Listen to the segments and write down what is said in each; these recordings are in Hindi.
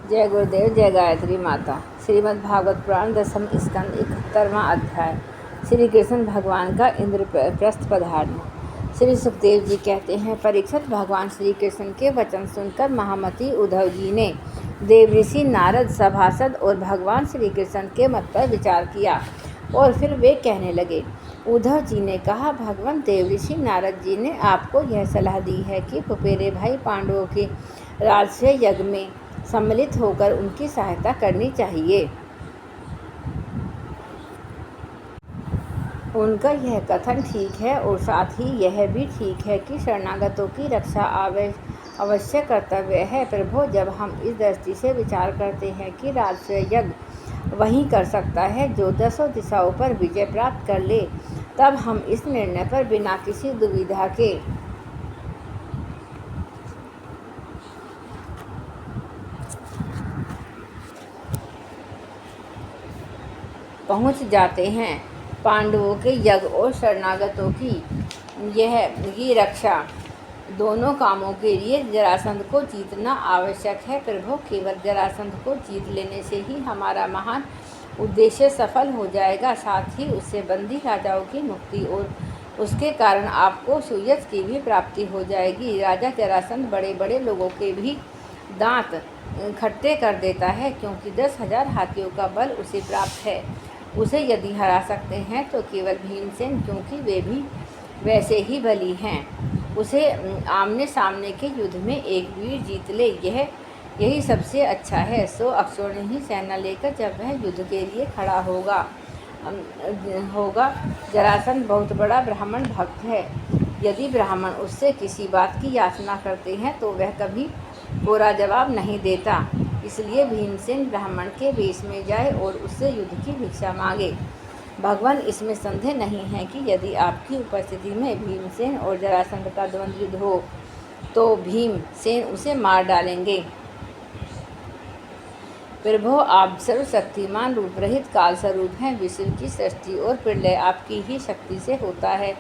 जय गुरुदेव, जय गायत्री माता। श्रीमद् भागवत पुराण दसम स्कंद 71वां अध्याय। श्री कृष्ण भगवान का इंद्रप्रस्थ पधारना। श्री सुखदेव जी कहते हैं, परीक्षित, भगवान श्री कृष्ण के वचन सुनकर महामती उद्धव जी ने देवऋषि नारद, सभासद और भगवान श्री कृष्ण के मत पर विचार किया और फिर वे कहने लगे। उद्धव जी ने कहा, भगवान देवऋषि नारद जी ने आपको यह सलाह दी है कि फुफेरे भाई पांडवों के राजस्व यज्ञ में सम्मिलित होकर उनकी सहायता करनी चाहिए। उनका यह कथन ठीक है और साथ ही यह भी ठीक है कि शरणागतों की रक्षा अवश्य कर्तव्य है। प्रभु, जब हम इस दृष्टि से विचार करते हैं कि राजस्व यज्ञ वही कर सकता है जो 10 दिशाओं पर विजय प्राप्त कर ले, तब हम इस निर्णय पर बिना किसी दुविधा के पहुंच जाते हैं। पांडवों के यज्ञ और शरणागतों की रक्षा दोनों कामों के लिए जरासंध को जीतना आवश्यक है। प्रभु, केवल जरासंध को जीत लेने से ही हमारा महान उद्देश्य सफल हो जाएगा। साथ ही उससे बंदी राजाओं की मुक्ति और उसके कारण आपको सुयश की भी प्राप्ति हो जाएगी। राजा जरासंध बड़े बड़े लोगों के भी दांत खट्टे कर देता है, क्योंकि 10,000 हाथियों का बल उसे प्राप्त है। उसे यदि हरा सकते हैं तो केवल भीमसेन, क्योंकि वे भी वैसे ही बली हैं। उसे आमने सामने के युद्ध में एक वीर जीत ले, यही सबसे अच्छा है। सो अक्षौणी ही सेना लेकर जब वह युद्ध के लिए खड़ा होगा। जरासंध बहुत बड़ा ब्राह्मण भक्त है। यदि ब्राह्मण उससे किसी बात की याचना करते हैं तो वह कभी कोरा जवाब नहीं देता। इसलिए भीमसेन ब्राह्मण के वेश में जाए और उससे युद्ध की भिक्षा मांगे। भगवान, इसमें संदेह नहीं है कि यदि आपकी उपस्थिति में भीमसेन और जरासंध का द्वंद्व युद्ध हो तो भीमसेन उसे मार डालेंगे। प्रभु, आप सर्वशक्तिमान रूप रहित काल स्वरूप हैं। विश्व की सृष्टि और प्रलय आपकी ही शक्ति से होता है।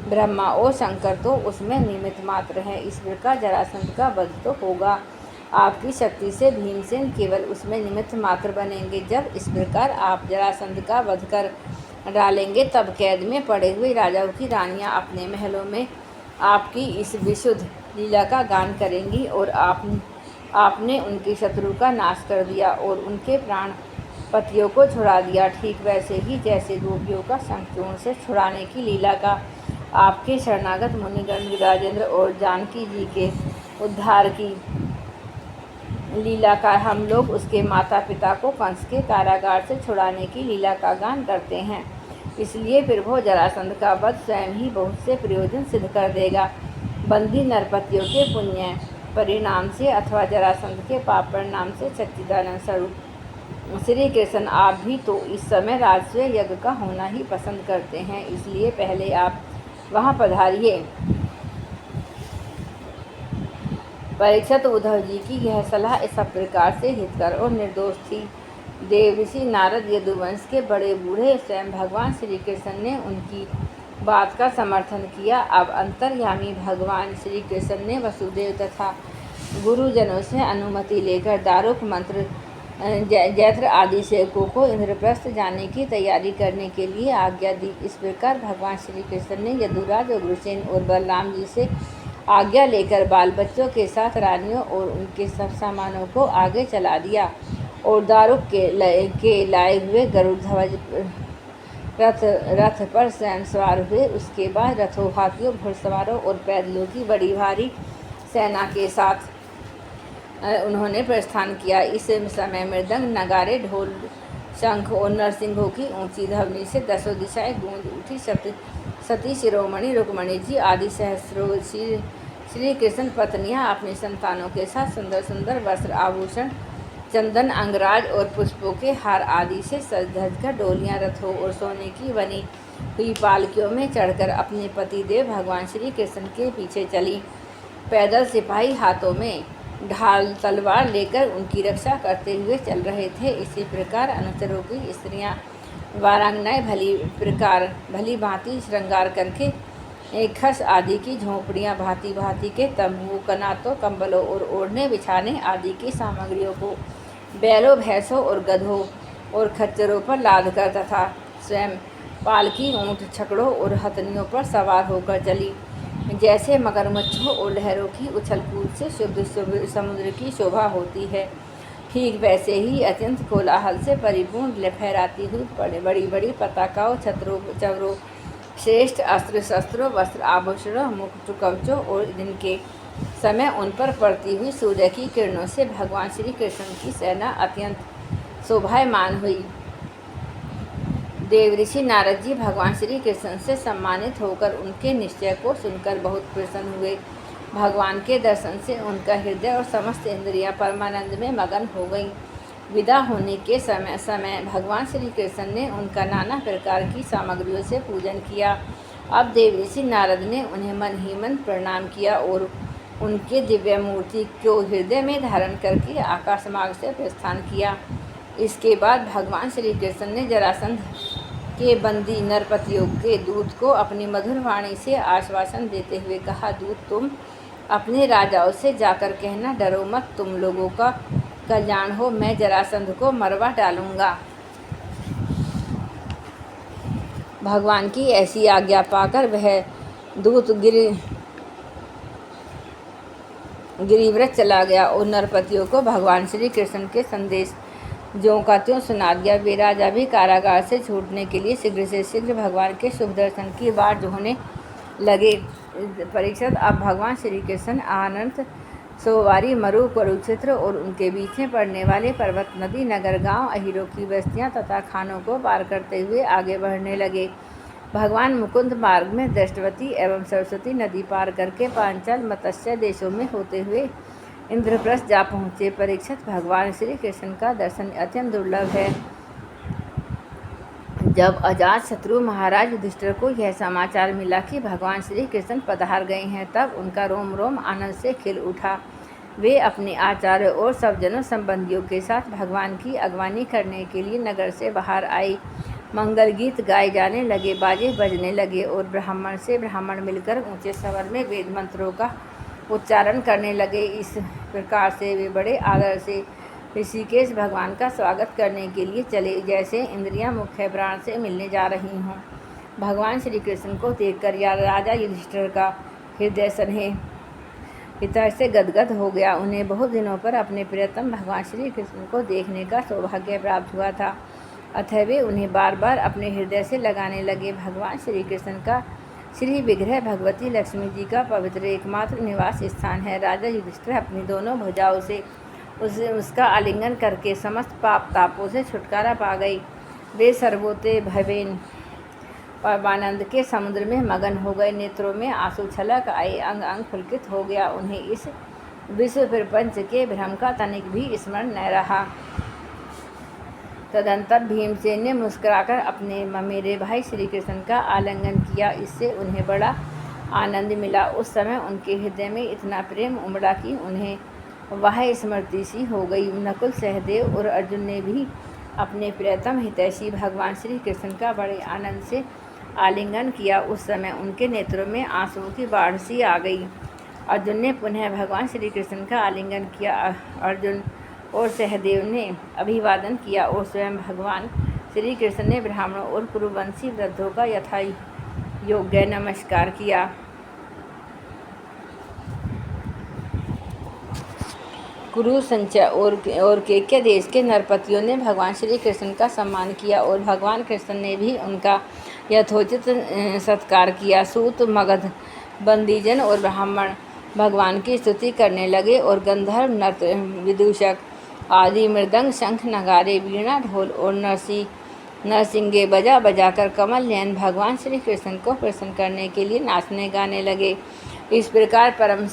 ब्रह्मा और शंकर तो उसमें निमित्त मात्र हैं। इस प्रकार जरासंध का वध तो होगा, आपकी शक्ति से भीमसेन केवल उसमें निमित्त मात्र बनेंगे। जब इस प्रकार आप जरासंध का वध कर डालेंगे, तब कैद में पड़े हुए राजाओं की रानियां अपने महलों में आपकी इस विशुद्ध लीला का गान करेंगी और आपने उनके शत्रु का नाश कर दिया और उनके प्राण पतियों को छुड़ा दिया। ठीक वैसे ही जैसे गोपियों का संचूर्ण से छुड़ाने की लीला का आपके शरणागत मुनिगण राजेंद्र और जानकी जी के उद्धार की लीला का हम लोग उसके माता पिता को कंस के कारागार से छुड़ाने की लीला का गान करते हैं। इसलिए प्रभु, जरासंध का वध स्वयं ही बहुत से प्रयोजन सिद्ध कर देगा। बंदी नरपतियों के पुण्य परिणाम से अथवा जरासंध के पाप परिणाम से सच्चिदानंद स्वरूप श्री कृष्ण आप भी तो इस समय राजस्व यज्ञ का होना ही पसंद करते हैं। इसलिए पहले आप वहाँ पधारिए। परीक्षित, उद्धव जी की यह सलाह इस प्रकार से हितकर और निर्दोष थी। देवऋषि नारद, यदुवंश के बड़े बूढ़े, स्वयं भगवान श्री कृष्ण ने उनकी बात का समर्थन किया। अब अंतर्यामी भगवान श्री कृष्ण ने वसुदेव तथा गुरुजनों से अनुमति लेकर दारुक मंत्र, जैत्र आदि सेवकों को इंद्रप्रस्थ जाने की तैयारी करने के लिए आज्ञा दी। इस प्रकार भगवान श्री कृष्ण ने यदुराज, उग्रसेन और बलराम जी से आज्ञा लेकर बाल बच्चों के साथ रानियों और उनके सब सामानों को आगे चला दिया और दारुक के लाए हुए गरुड़ ध्वज रथ पर स्वयं सवार हुए। उसके बाद रथों, हाथियों, घुड़सवारों और पैदलों की बड़ी भारी सेना के साथ उन्होंने प्रस्थान किया। इस समय मृदंग, नगाड़े, ढोल, शंख और नरसिंहों की ऊंची ध्वनि से 10 दिशाएं गूंज उठी। सती शिरोमणि रुक्मणी जी आदि सहस्रों श्री कृष्ण पत्नियां अपने संतानों के साथ सुंदर सुंदर वस्त्र, आभूषण, चंदन, अंगराज और पुष्पों के हार आदि से सज धज कर डोलियां, रथों और सोने की बनी हुई पालकियों में चढ़कर अपने पति देव भगवान श्री कृष्ण के पीछे चली। पैदल सिपाही हाथों में ढाल तलवार लेकर उनकी रक्षा करते हुए चल रहे थे। इसी प्रकार अनुचरों की स्त्रियां वारांगनाएं भली भांति श्रृंगार करके खस आदि की झोंपड़ियां, भांति भांति के तंबू, कनातों, कंबलों और ओढ़ने बिछाने आदि की सामग्रियों को बैलों, भैंसों और गधों और खच्चरों पर लाद कर तथा स्वयं पालकी, ऊंट, छकड़ों और हथनियों पर सवार होकर चली। जैसे मगरमच्छों और लहरों की उछल कूद से शुद्ध समुद्र की शोभा होती है, ठीक वैसे ही अत्यंत कोलाहल से परिपूर्ण फहराती हुई बड़ी बड़ी पताकाओं, छत्रों, चवरों, श्रेष्ठ अस्त्र शस्त्रों, वस्त्र आभूषणों, मुकुट कवचों और दिन के समय उन पर पड़ती हुई सूर्य की किरणों से भगवान श्री कृष्ण की सेना अत्यंत शोभायमान हुई। देवऋषि नारद जी भगवान श्री कृष्ण से सम्मानित होकर उनके निश्चय को सुनकर बहुत प्रसन्न हुए। भगवान के दर्शन से उनका हृदय और समस्त इंद्रियां परमानंद में मगन हो गईं। विदा होने के समय भगवान श्री कृष्ण ने उनका नाना प्रकार की सामग्रियों से पूजन किया। अब देवऋषि नारद ने उन्हें मन ही मन प्रणाम किया और उनके दिव्य मूर्ति को हृदय में धारण करके आकाश मार्ग से प्रस्थान किया। इसके बाद भगवान श्री कृष्ण ने जरासंध के बंदी नरपतियों के दूत को अपनी मधुर वाणी से आश्वासन देते हुए कहा, दूत, तुम अपने राजाओं से जाकर कहना, डरो मत, तुम लोगों का कल्याण हो, मैं जरासंध को मरवा डालूंगा। भगवान की ऐसी आज्ञा पाकर वह दूत गिरिव्रत चला गया और नरपतियों को भगवान श्री कृष्ण के संदेश ज्यों का त्यों सुना दिया। वे राजा भी कारागार से छूटने के लिए शीघ्र से शीघ्र भगवान के शुभ दर्शन की बाट जोहने लगे। परीक्षित, अब भगवान श्री कृष्ण अनंत सोवारी, मरु, कुरुक्षेत्र और उनके बीच में पड़ने वाले पर्वत, नदी, नगर, गांव, अहीरों की बस्तियां तथा खानों को पार करते हुए आगे बढ़ने लगे। भगवान मुकुंद मार्ग में दृष्टवती एवं सरस्वती नदी पार करके पांचाल, मत्स्य देशों में होते हुए इंद्रप्रस्थ जा पहुँचे। परीक्षित, भगवान श्री कृष्ण का दर्शन अत्यंत दुर्लभ है। जब अजातशत्रु महाराज युधिष्ठिर को यह समाचार मिला कि भगवान श्री कृष्ण पधार गए हैं, तब उनका रोम रोम आनंद से खिल उठा। वे अपने आचार्यों और सब जनों संबंधियों के साथ भगवान की अगवानी करने के लिए नगर से बाहर आए। मंगल गीत गाए जाने लगे, बाजे बजने लगे और ब्राह्मण से ब्राह्मण मिलकर ऊंचे स्वर में वेद मंत्रों का उच्चारण करने लगे। इस प्रकार से वे बड़े आदर से ऋषिकेश भगवान का स्वागत करने के लिए चले, जैसे इंद्रियां मुख्य प्राण से मिलने जा रही हों। भगवान श्री कृष्ण को देखकर राजा युधिष्ठिर का हृदय स्नेह हितै से गदगद हो गया। उन्हें बहुत दिनों पर अपने प्रियतम भगवान श्री कृष्ण को देखने का सौभाग्य प्राप्त हुआ था, अतः वे उन्हें बार बार अपने हृदय से लगाने लगे। भगवान श्री कृष्ण का श्री विग्रह भगवती लक्ष्मी जी का पवित्र एकमात्र निवास स्थान है। राजा युधिष्ठिर अपनी दोनों भुजाओं से उसका आलिंगन करके समस्त पाप तापों से छुटकारा पा गई। वे सर्वोते भवेन परमानंद के समुद्र में मगन हो गए। नेत्रों में आंसू छलक आए, अंग अंग पुलकित हो गया। उन्हें इस विश्व प्रपंच के भ्रम का तनिक भी स्मरण न रहा। तदंतर भीमसेन ने मुस्कुराकर अपने ममेरे भाई श्री कृष्ण का आलिंगन किया। इससे उन्हें बड़ा आनंद मिला। उस समय उनके हृदय में इतना प्रेम उमड़ा कि उन्हें वह स्मृति सी हो गई। नकुल, सहदेव और अर्जुन ने भी अपने प्रियतम हितैषी भगवान श्री कृष्ण का बड़े आनंद से आलिंगन किया। उस समय उनके नेत्रों में आंसुओं की बाढ़ सी आ गई। अर्जुन ने पुनः भगवान श्री कृष्ण का आलिंगन किया। अर्जुन और सहदेव ने अभिवादन किया और स्वयं भगवान श्री कृष्ण ने ब्राह्मणों और कुरुवंशी वृद्धों का यथा योग्य नमस्कार किया। कुरु, संचय और केकय देश के नरपतियों ने भगवान श्री कृष्ण का सम्मान किया और भगवान कृष्ण ने भी उनका यथोचित सत्कार किया। सूत, मगध, बंदीजन और ब्राह्मण भगवान की स्तुति करने लगे और गंधर्व, नर्त, विदूषक आदि मृदंग, शंख, नगारे, वीणा, ढोल और नरसिंगे बजा बजाकर कमल नयन भगवान श्री कृष्ण को प्रसन्न करने के लिए नाचने गाने लगे। इस प्रकार परम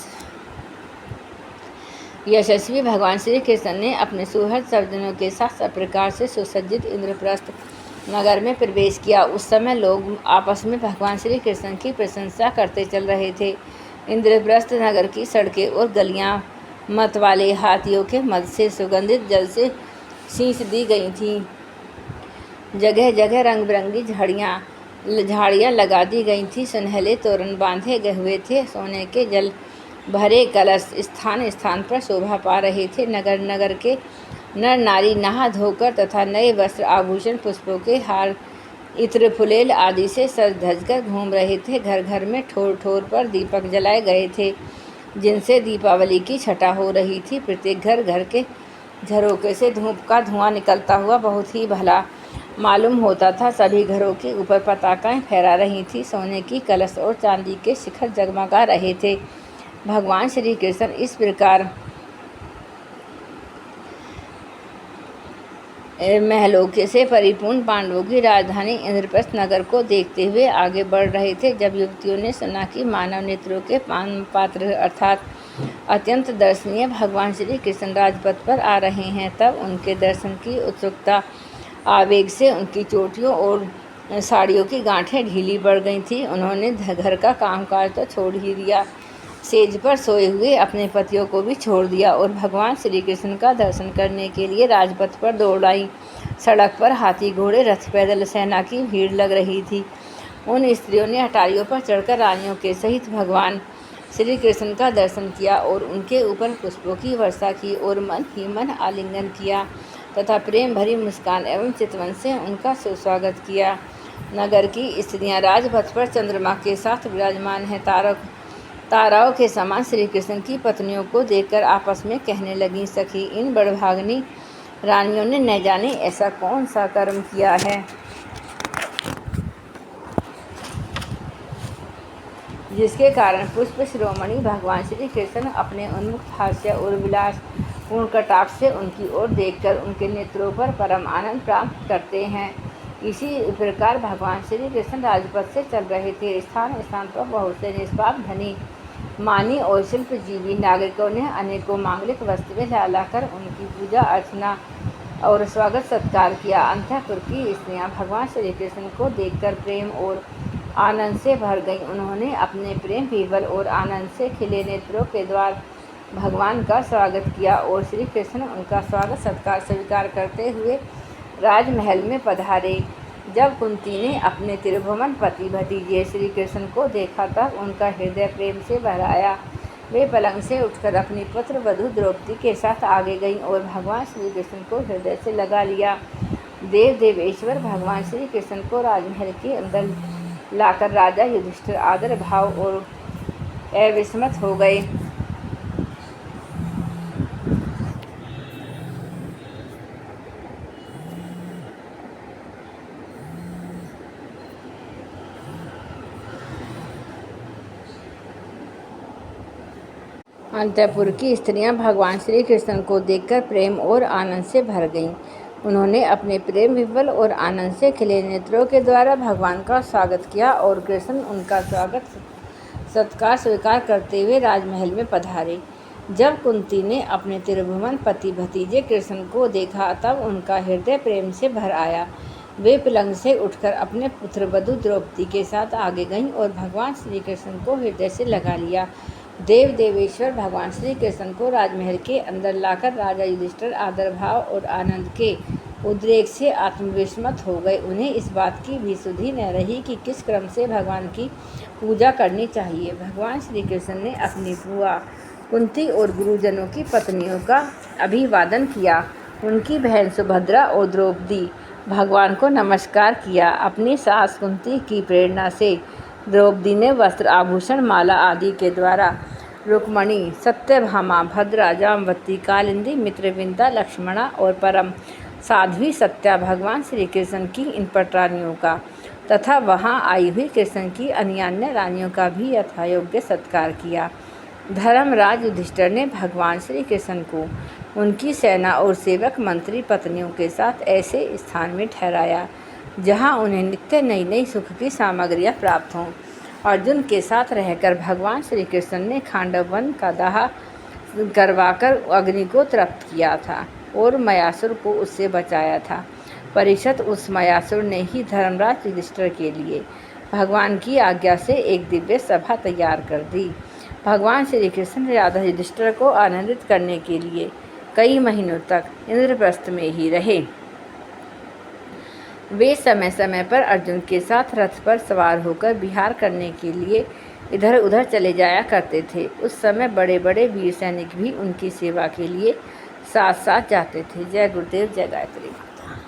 यशस्वी भगवान श्री कृष्ण ने अपने सुहृद सज्जनों के साथ सब प्रकार से सुसज्जित इंद्रप्रस्थ नगर में प्रवेश किया। उस समय लोग आपस में भगवान श्री कृष्ण की प्रशंसा करते चल रहे थे। इंद्रप्रस्थ नगर की सड़कें और गलियां मत वाले हाथियों के मद से सुगंधित जल से सींच दी गई थीं। जगह जगह रंग बिरंगी झाड़ियाँ लगा दी गई थीं। सुनहले तोरण बांधे गए हुए थे। सोने के जल भरे कलश स्थान स्थान पर शोभा पा रहे थे। नगर नगर के नर नारी नहा धोकर तथा नए वस्त्र आभूषण पुष्पों के हार इत्र फुलेल आदि से सज धज कर घूम रहे थे। घर घर में ठोर ठोर पर दीपक जलाए गए थे, जिनसे दीपावली की छटा हो रही थी। प्रत्येक घर घर के झरोखे से धूप का धुआं निकलता हुआ बहुत ही भला मालूम होता था। सभी घरों के ऊपर पताकाएं फहरा रही थी। सोने की कलश और चांदी के शिखर जगमगा रहे थे। भगवान श्री कृष्ण इस प्रकार महलों से परिपूर्ण पांडवों की राजधानी इंद्रप्रस्थ नगर को देखते हुए आगे बढ़ रहे थे। जब युवतियों ने सुना कि मानव नेत्रों के पात्र अर्थात अत्यंत दर्शनीय भगवान श्री कृष्ण राजपथ पर आ रहे हैं, तब उनके दर्शन की उत्सुकता आवेग से उनकी चोटियों और साड़ियों की गांठें ढीली पड़ गई थी। उन्होंने घर का कामकाज तो छोड़ ही दिया, सेज पर सोए हुए अपने पतियों को भी छोड़ दिया और भगवान श्री कृष्ण का दर्शन करने के लिए राजपथ पर दौड़ आई। सड़क पर हाथी घोड़े रथ पैदल सेना की भीड़ लग रही थी। उन स्त्रियों ने अटारियों पर चढ़कर रानियों के सहित भगवान श्री कृष्ण का दर्शन किया और उनके ऊपर पुष्पों की वर्षा की और मन ही मन आलिंगन किया तथा प्रेम भरी मुस्कान एवं चितवन से उनका सुस्वागत किया। नगर की स्त्रियां राजपथ पर चंद्रमा के साथ विराजमान हैं। ताराओं के समान श्री कृष्ण की पत्नियों को देखकर आपस में कहने लगी, सखी, इन बड़भागनी रानियों ने न जाने ऐसा कौन सा कर्म किया है जिसके कारण पुष्प शिरोमणि भगवान श्री कृष्ण अपने उन्मुक्त हास्य और विलास पूर्ण कटाक्ष से उनकी ओर देखकर उनके नेत्रों पर परम आनंद प्राप्त करते हैं। इसी प्रकार भगवान श्री कृष्ण राजपथ से चल रहे थे। स्थान स्थान पर बहुत से निष्पाप धनी, मानी और शिल्पजीवी नागरिकों ने अनेकों मांगलिक वस्तुएं लाकर उनकी पूजा अर्चना और स्वागत सत्कार किया। अंतःपुर की स्त्रियां भगवान श्री कृष्ण को देखकर प्रेम और आनंद से भर गईं। उन्होंने अपने प्रेम विह्वल और आनंद से खिले नेत्रों के द्वारा भगवान का स्वागत किया और श्री कृष्ण उनका स्वागत सत्कार स्वीकार करते हुए राजमहल में पधारे। जब कुंती ने अपने त्रिभुवन पति भतीजे श्री कृष्ण को देखा तब उनका हृदय प्रेम से भर आया। वे पलंग से उठकर अपनी पुत्र वधू द्रौपदी के साथ आगे गईं और भगवान श्री कृष्ण को हृदय से लगा लिया। देवेश्वर भगवान श्री कृष्ण को राजमहल के अंदर लाकर राजा युधिष्ठिर आदर भाव और अविस्मृत हो गए। अंतःपुर की स्त्रियां भगवान श्री कृष्ण को देखकर प्रेम और आनंद से भर गईं। उन्होंने अपने प्रेम विह्वल और आनंद से खिले नेत्रों के द्वारा भगवान का स्वागत किया और कृष्ण उनका स्वागत सत्कार स्वीकार करते हुए राजमहल में पधारे। जब कुंती ने अपने त्रिभुवन पति भतीजे कृष्ण को देखा तब उनका हृदय प्रेम से भर आया। वे पलंग से उठकर अपने पुत्र वधू द्रौपदी के साथ आगे गईं और भगवान श्री कृष्ण को हृदय से लगा लिया। देवेश्वर भगवान श्री कृष्ण को राजमहल के अंदर लाकर राजा युधिष्ठिर आदर भाव और आनंद के उद्रेक से आत्मविस्मृत हो गए। उन्हें इस बात की भी सुधि न रही कि किस क्रम से भगवान की पूजा करनी चाहिए। भगवान श्री कृष्ण ने अपनी बुआ कुंती और गुरुजनों की पत्नियों का अभिवादन किया। उनकी बहन सुभद्रा और द्रौपदी भगवान को नमस्कार किया। अपनी सास कुंती की प्रेरणा से द्रौपदी ने वस्त्र आभूषण माला आदि के द्वारा रुक्मणी, सत्यभामा, भद्रा, जामवती, कालिंदी, मित्रविंदा, लक्ष्मणा और परम साध्वी सत्या भगवान श्री कृष्ण की इन पटरानियों का तथा वहां आई हुई कृष्ण की अन्यान्य रानियों का भी यथायोग्य सत्कार किया। धर्मराज युधिष्ठिर ने भगवान श्री कृष्ण को उनकी सेना और सेवक मंत्री पत्नियों के साथ ऐसे स्थान में ठहराया जहां उन्हें नित्य नई नई सुख की सामग्रियां प्राप्त हों। अर्जुन के साथ रहकर भगवान श्री कृष्ण ने खांडव वन का दाह करवाकर अग्नि को तृप्त किया था और मयासुर को उससे बचाया था। परीक्षित उस मयासुर ने ही धर्मराज युधिष्ठिर के लिए भगवान की आज्ञा से एक दिव्य सभा तैयार कर दी। भगवान श्री कृष्ण राजा युधिष्ठिर को आनंदित करने के लिए कई महीनों तक इंद्रप्रस्थ में ही रहे। वे समय समय पर अर्जुन के साथ रथ पर सवार होकर विहार करने के लिए इधर उधर चले जाया करते थे। उस समय बड़े बड़े वीर सैनिक भी उनकी सेवा के लिए साथ साथ जाते थे। जय गुरुदेव, जय गायत्री माता।